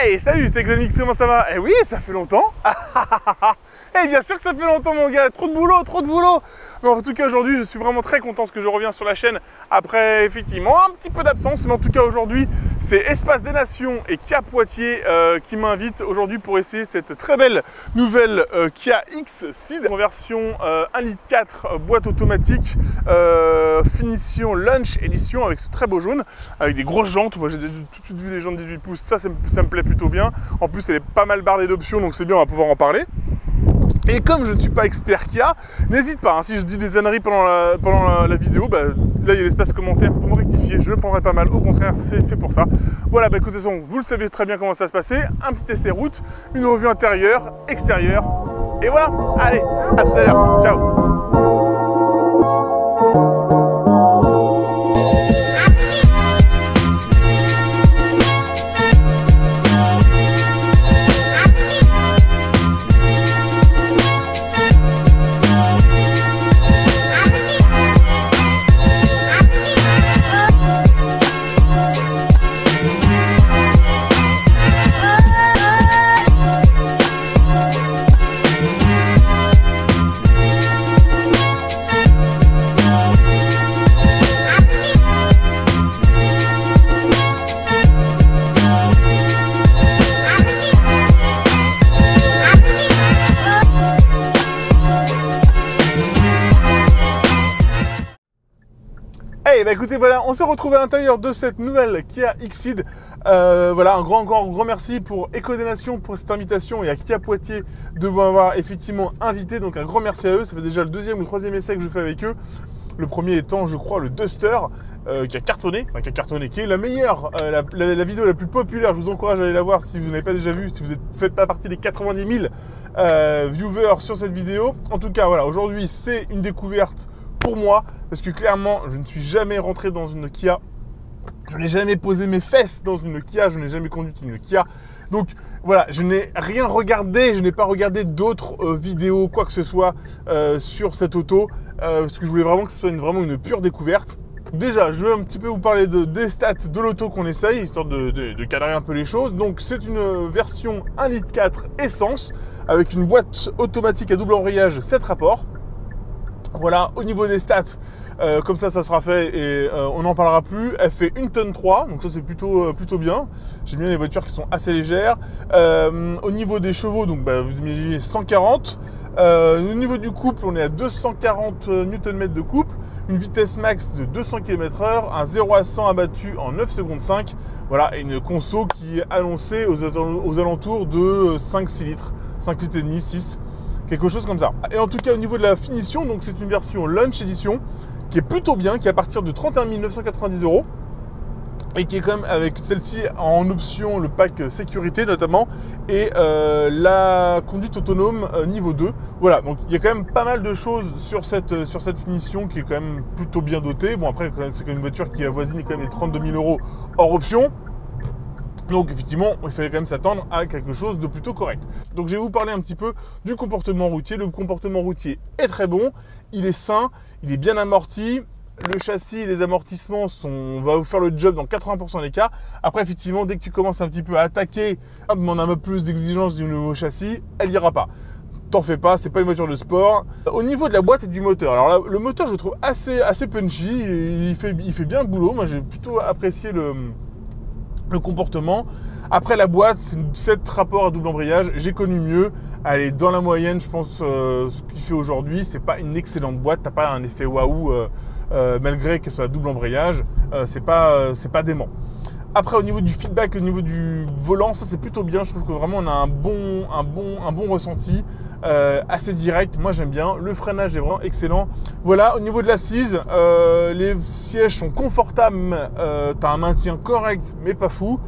Hey, salut, c'est Xenix, comment ça va? Eh oui, ça fait longtemps. Eh bien sûr que ça fait longtemps mon gars, trop de boulot, trop de boulot. Mais en tout cas aujourd'hui, je suis vraiment très content parce que je reviens sur la chaîne après effectivement un petit peu d'absence. Mais en tout cas aujourd'hui, c'est Espace des Nations et Kia Poitiers qui m'invitent aujourd'hui pour essayer cette très belle nouvelle Kia X-Ceed en version 1,4 litre boîte automatique, finition Lunch édition avec ce très beau jaune, avec des grosses jantes. Moi j'ai tout de suite vu des jantes 18 pouces, ça me plaît plutôt bien. En plus elle est pas mal bardée d'options, donc c'est bien, on va pouvoir en parler. Et comme je ne suis pas expert Kia, n'hésite pas, hein, si je dis des âneries pendant la vidéo, bah, là il y a l'espace commentaire pour me rectifier, je ne prendrai pas mal, au contraire c'est fait pour ça. Voilà, bah écoutez, vous le savez très bien comment ça va se passer, un petit essai route, une revue intérieure, extérieure, et voilà, allez, à tout à l'heure, ciao. Bah écoutez, voilà, on se retrouve à l'intérieur de cette nouvelle Kia X-Ceed. Voilà, un grand merci pour Éco des Nations pour cette invitation et à Kia Poitiers de m'avoir effectivement invité. Donc un grand merci à eux. Ça fait déjà le deuxième ou le troisième essai que je fais avec eux. Le premier étant, je crois, le Duster qui a cartonné, qui est la meilleure, la vidéo la plus populaire. Je vous encourage à aller la voir si vous n'avez pas déjà vu, si vous ne faites pas partie des 90 000 viewers sur cette vidéo. En tout cas, voilà, aujourd'hui c'est une découverte pour moi, parce que clairement, je ne suis jamais rentré dans une Kia. Je n'ai jamais posé mes fesses dans une Kia, je n'ai jamais conduit une Kia. Donc voilà, je n'ai rien regardé, je n'ai pas regardé d'autres vidéos, quoi que ce soit sur cette auto, parce que je voulais vraiment que ce soit vraiment une pure découverte. Déjà, je vais un petit peu vous parler des stats de l'auto qu'on essaye, histoire de cadrer un peu les choses. Donc c'est une version 1,4 litre essence, avec une boîte automatique à double embrayage 7 rapports. Voilà, au niveau des stats, comme ça sera fait et on n'en parlera plus. Elle fait 1,3 tonne, donc ça c'est plutôt bien. J'aime bien les voitures qui sont assez légères. Au niveau des chevaux, donc bah, vous imaginez 140. Au niveau du couple, on est à 240 Nm de couple, une vitesse max de 200 km/h, un 0 à 100 abattu en 9 secondes 5. Voilà, et une conso qui est annoncée aux alentours de 5-6 litres, 5 litres et demi, 6. Quelque chose comme ça. Et en tout cas, au niveau de la finition, donc c'est une version Lunch Edition qui est plutôt bien, qui est à partir de 31 990 € et qui est quand même avec celle-ci en option le pack sécurité notamment et la conduite autonome niveau 2. Voilà, donc il y a quand même pas mal de choses sur cette finition qui est quand même plutôt bien dotée. Bon après, c'est quand même une voiture qui avoisine quand même les 32 000 € hors option. Donc effectivement, il fallait quand même s'attendre à quelque chose de plutôt correct. Donc je vais vous parler un petit peu du comportement routier. Le comportement routier est très bon, il est sain, il est bien amorti. Le châssis et les amortissements va vous faire le job dans 80% des cas. Après effectivement, dès que tu commences un petit peu à attaquer, à demander un peu plus d'exigence du nouveau châssis, elle n'ira pas. T'en fais pas, c'est pas une voiture de sport. Au niveau de la boîte et du moteur, alors là, le moteur je le trouve assez punchy, il fait bien le boulot. Moi j'ai plutôt apprécié le comportement. Après la boîte, c'est 7 rapports à double embrayage, j'ai connu mieux, elle est dans la moyenne, je pense, ce qu'il fait aujourd'hui. C'est pas une excellente boîte, t'as pas un effet waouh malgré qu'elle soit à double embrayage, c'est pas dément. Après au niveau du feedback, au niveau du volant, ça c'est plutôt bien, je trouve que vraiment on a un bon ressenti, assez direct, moi j'aime bien, le freinage est vraiment excellent. Voilà, au niveau de l'assise, les sièges sont confortables, tu as un maintien correct mais pas fou.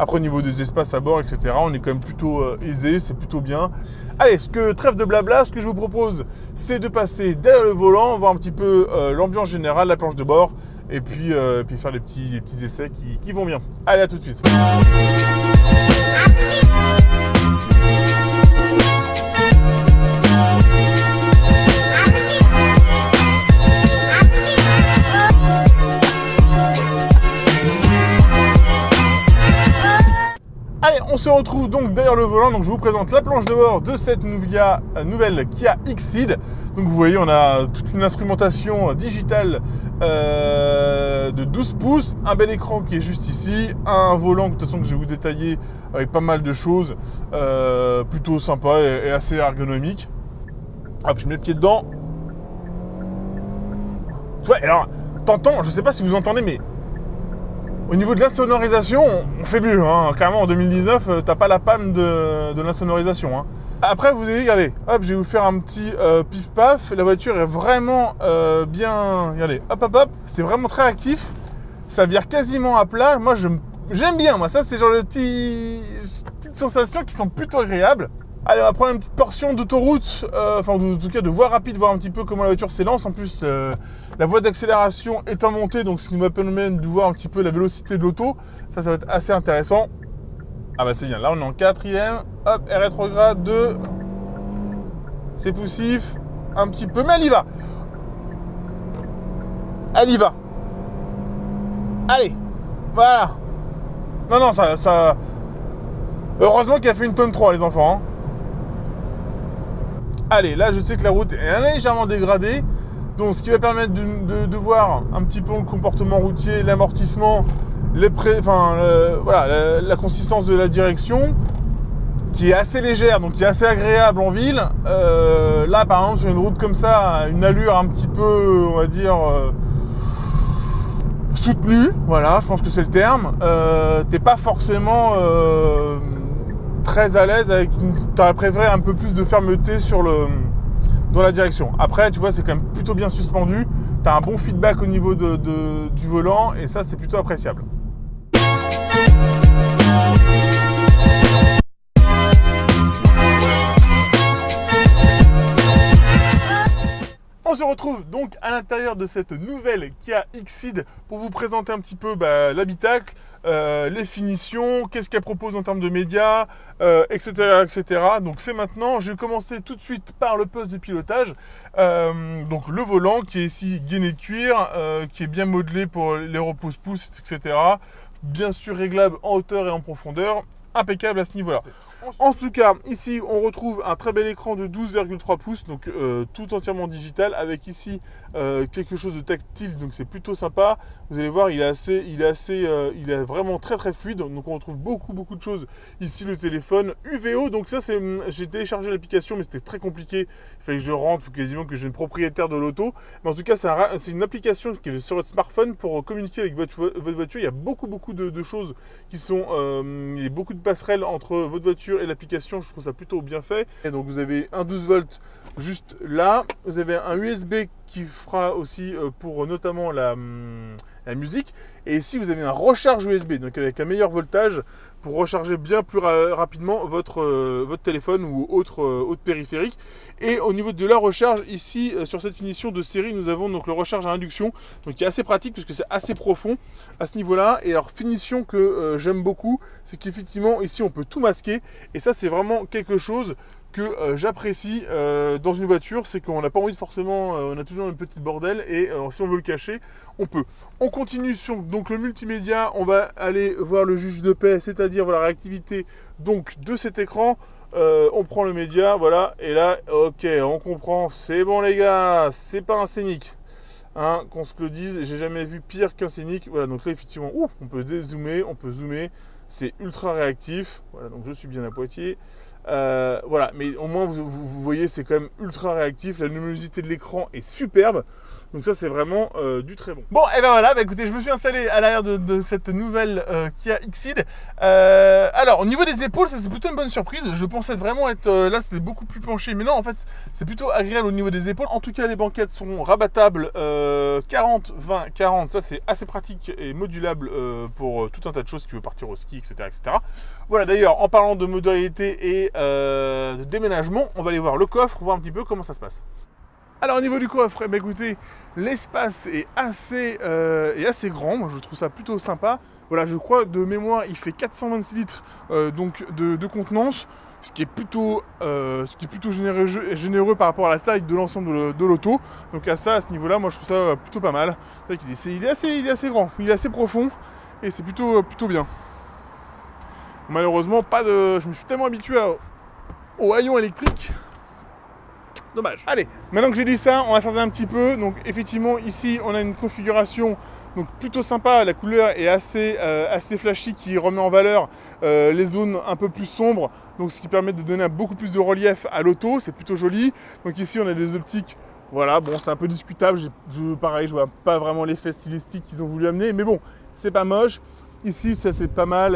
Après au niveau des espaces à bord, etc., on est quand même plutôt aisé, c'est plutôt bien. Allez, trêve de blabla, ce que je vous propose, c'est de passer derrière le volant, voir un petit peu l'ambiance générale, la planche de bord, et puis faire les petits essais qui vont bien. Allez, à tout de suite. se retrouve donc derrière le volant. Donc je vous présente la planche de bord de cette nouvelle Kia Xceed. Donc vous voyez, on a toute une instrumentation digitale de 12 pouces, un bel écran qui est juste ici, un volant de toute façon que je vais vous détailler avec pas mal de choses, plutôt sympa et assez ergonomique. Hop, je mets le pied dedans. Tu vois, alors, t'entends, je sais pas si vous entendez, mais au niveau de l'insonorisation, on fait mieux. Hein. Clairement, en 2019, t'as pas la panne de l'insonorisation. Hein. Après, vous allez, regardez, hop, je vais vous faire un petit pif-paf. La voiture est vraiment bien... Regardez, hop, hop, hop. C'est vraiment très actif. Ça vire quasiment à plat. Moi, j'aime bien. Moi, ça, c'est genre de petites sensations qui sont plutôt agréables. Allez, on va prendre une petite portion d'autoroute, enfin en tout cas de voie rapide, voir un petit peu comment la voiture s'élance. En plus, la voie d'accélération est en montée, donc ce qui nous va permettre de voir un petit peu la vélocité de l'auto. Ça va être assez intéressant. Ah bah c'est bien, là on est en 4ème. Hop, air rétrograde 2. C'est poussif, un petit peu, mais elle y va. Elle y va. Allez, voilà. Non, ça... Heureusement qu'elle a fait une tonne 3, les enfants. Hein. Allez, là je sais que la route est légèrement dégradée, donc ce qui va permettre de voir un petit peu le comportement routier, l'amortissement, voilà, la consistance de la direction, qui est assez légère, donc qui est assez agréable en ville. Là par exemple sur une route comme ça, une allure un petit peu, on va dire, soutenue, voilà, je pense que c'est le terme, t'es pas forcément... très à l'aise avec t'aurais préféré un peu plus de fermeté dans la direction. Après, tu vois, c'est quand même plutôt bien suspendu. Tu as un bon feedback au niveau du volant et ça, c'est plutôt appréciable. On se retrouve donc à l'intérieur de cette nouvelle Kia Xceed pour vous présenter un petit peu l'habitacle, les finitions, qu'est-ce qu'elle propose en termes de médias, etc., etc. Donc c'est maintenant, je vais commencer tout de suite par le poste de pilotage. Donc le volant qui est ici gainé de cuir, qui est bien modelé pour les repose-pouces, etc. Bien sûr réglable en hauteur et en profondeur, impeccable à ce niveau-là. En tout cas, ici, on retrouve un très bel écran de 12,3 pouces, donc tout entièrement digital, avec ici quelque chose de tactile, donc c'est plutôt sympa. Vous allez voir, il est vraiment très très fluide, donc on retrouve beaucoup de choses. Ici, le téléphone UVO, donc ça, j'ai téléchargé l'application, mais c'était très compliqué. Il fallait que je rentre, il faut quasiment que je sois le propriétaire de l'auto. Mais en tout cas, c'est une application qui est sur votre smartphone pour communiquer avec votre voiture. Il y a beaucoup de choses qui sont... il y a beaucoup de passerelles entre votre voiture et l'application, je trouve ça plutôt bien fait. Et donc vous avez un 12 volts juste là, vous avez un USB qui fera aussi pour notamment la musique, et ici vous avez un recharge USB, donc avec un meilleur voltage pour recharger bien plus rapidement votre téléphone ou autre périphérique. Et au niveau de la recharge, ici sur cette finition de série, nous avons donc le recharge à induction, donc qui est assez pratique parce que c'est assez profond à ce niveau-là. Et alors finition que j'aime beaucoup, c'est qu'effectivement ici on peut tout masquer, et ça c'est vraiment quelque chose que j'apprécie dans une voiture, c'est qu'on n'a pas envie de forcément, on a toujours un petit bordel, et si on veut le cacher, on peut. On continue sur donc le multimédia, on va aller voir le juge de paix, c'est-à-dire la réactivité donc de cet écran. On prend le média, voilà, et là, ok, on comprend, c'est bon les gars, c'est pas un scénic. Hein, qu'on se le dise, j'ai jamais vu pire qu'un scénic. Voilà, donc là effectivement, on peut dézoomer, on peut zoomer, c'est ultra réactif. Voilà, donc je suis bien à Poitiers. Voilà, mais au moins vous voyez, c'est quand même ultra réactif. La luminosité de l'écran est superbe. Donc ça, c'est vraiment du très bon. Bon, et ben voilà, écoutez, je me suis installé à l'arrière de cette nouvelle Kia Xceed. Alors, au niveau des épaules, ça c'est plutôt une bonne surprise. Je pensais vraiment être là, c'était beaucoup plus penché, mais non, en fait, c'est plutôt agréable au niveau des épaules. En tout cas, les banquettes sont rabattables 40, 20, 40. Ça, c'est assez pratique et modulable pour tout un tas de choses si tu veux partir au ski, etc., etc. Voilà, d'ailleurs, en parlant de modalité et de déménagement, on va aller voir le coffre, voir un petit peu comment ça se passe. Alors au niveau du coffre, écoutez, l'espace est assez grand, moi je trouve ça plutôt sympa. Voilà, je crois de mémoire il fait 426 litres donc de contenance, ce qui est plutôt généreux par rapport à la taille de l'ensemble de l'auto. Donc à ce niveau-là, moi je trouve ça plutôt pas mal. C'est vrai qu'il est assez grand, il est assez profond et c'est plutôt bien. Malheureusement, je me suis tellement habitué au haillon électrique. Dommage. Allez, maintenant que j'ai dit ça, on va s'arrêter un petit peu. Donc effectivement, ici, on a une configuration donc plutôt sympa. La couleur est assez flashy, qui remet en valeur les zones un peu plus sombres. Donc ce qui permet de donner beaucoup plus de relief à l'auto. C'est plutôt joli. Donc ici, on a des optiques. Voilà, bon, c'est un peu discutable. Pareil, je vois pas vraiment l'effet stylistique qu'ils ont voulu amener. Mais bon, c'est pas moche. Ici, ça c'est pas mal,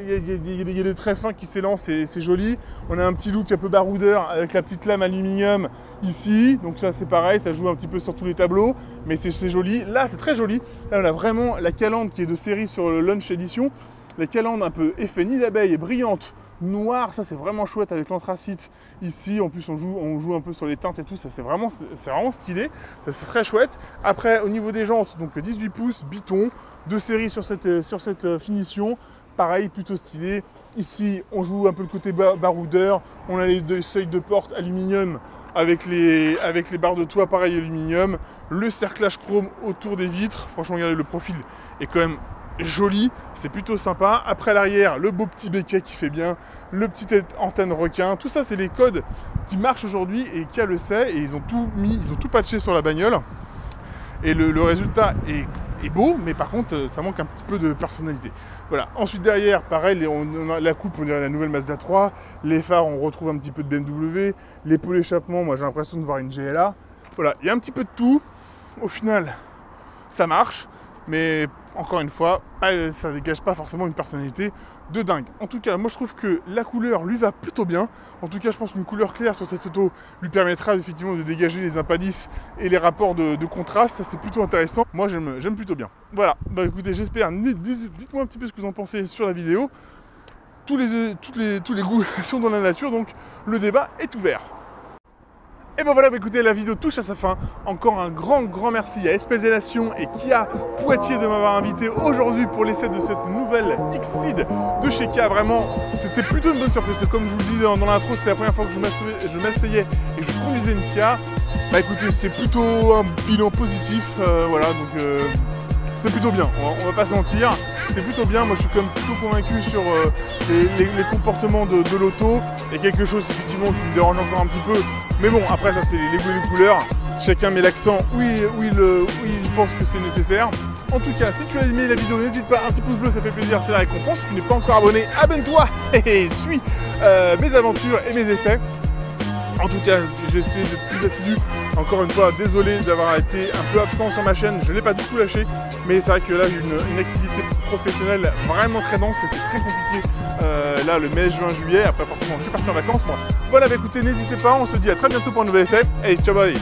il y a des traits fins qui s'élancent, c'est joli. On a un petit look un peu baroudeur avec la petite lame aluminium ici. Donc ça c'est pareil, ça joue un petit peu sur tous les tableaux, mais c'est joli. Là c'est très joli. Là on a vraiment la calandre qui est de série sur le Launch Edition. La calandre un peu effet nid d'abeille, brillante, noire, ça c'est vraiment chouette avec l'anthracite ici. En plus on joue un peu sur les teintes et tout, ça c'est vraiment stylé, ça c'est très chouette. Après au niveau des jantes, donc 18 pouces, biton, de série sur cette finition, pareil plutôt stylé. Ici on joue un peu le côté baroudeur, on a les deux seuils de porte aluminium avec les barres de toit pareil aluminium, le cerclage chrome autour des vitres, franchement regardez le profil est quand même joli, c'est plutôt sympa. Après l'arrière, le beau petit béquet qui fait bien, le petit antenne requin, tout ça c'est les codes qui marchent aujourd'hui et Kia le sait et ils ont tout patché sur la bagnole. Et le résultat est beau, mais par contre ça manque un petit peu de personnalité. Voilà. Ensuite derrière, pareil, on a la coupe, on dirait la nouvelle Mazda 3, les phares on retrouve un petit peu de BMW, les pots d'échappement, moi j'ai l'impression de voir une GLA. Voilà, il y a un petit peu de tout. Au final, ça marche. Mais encore une fois, ça ne dégage pas forcément une personnalité de dingue. En tout cas, moi je trouve que la couleur lui va plutôt bien. En tout cas, je pense qu'une couleur claire sur cette auto lui permettra effectivement de dégager les impadices et les rapports de contraste. Ça c'est plutôt intéressant. Moi j'aime plutôt bien. Voilà, bah écoutez, j'espère. Dites-moi un petit peu ce que vous en pensez sur la vidéo. Tous les goûts sont dans la nature, donc le débat est ouvert. Et ben voilà, écoutez, la vidéo touche à sa fin. Encore un grand merci à Espézélation et Kia Poitiers de m'avoir invité aujourd'hui pour l'essai de cette nouvelle Exceed de chez Kia. Vraiment, c'était plutôt une bonne surprise. Comme je vous le dis dans l'intro, c'était la première fois que je m'asseyais et que je conduisais une Kia. Bah écoutez, c'est plutôt un bilan positif. Voilà, donc c'est plutôt bien, on va pas se mentir, c'est plutôt bien. Moi je suis quand même plutôt convaincu sur les comportements de l'auto. Il y a quelque chose effectivement qui me dérange encore un petit peu, mais bon, après ça c'est les goûts et les couleurs, chacun met l'accent où il pense que c'est nécessaire. En tout cas, si tu as aimé la vidéo, n'hésite pas, un petit pouce bleu ça fait plaisir, c'est la récompense. Si tu n'es pas encore abonné, abonne-toi et suis mes aventures et mes essais. En tout cas, j'essaie d'être plus assidu. Encore une fois, désolé d'avoir été un peu absent sur ma chaîne, je ne l'ai pas du tout lâché. Mais c'est vrai que là, j'ai une activité professionnelle vraiment très dense, c'était très compliqué. Là, le mai, juin, juillet, après forcément, je suis parti en vacances moi. Voilà, bah, écoutez, n'hésitez pas, on se dit à très bientôt pour un nouvel essai. Et ciao, bye.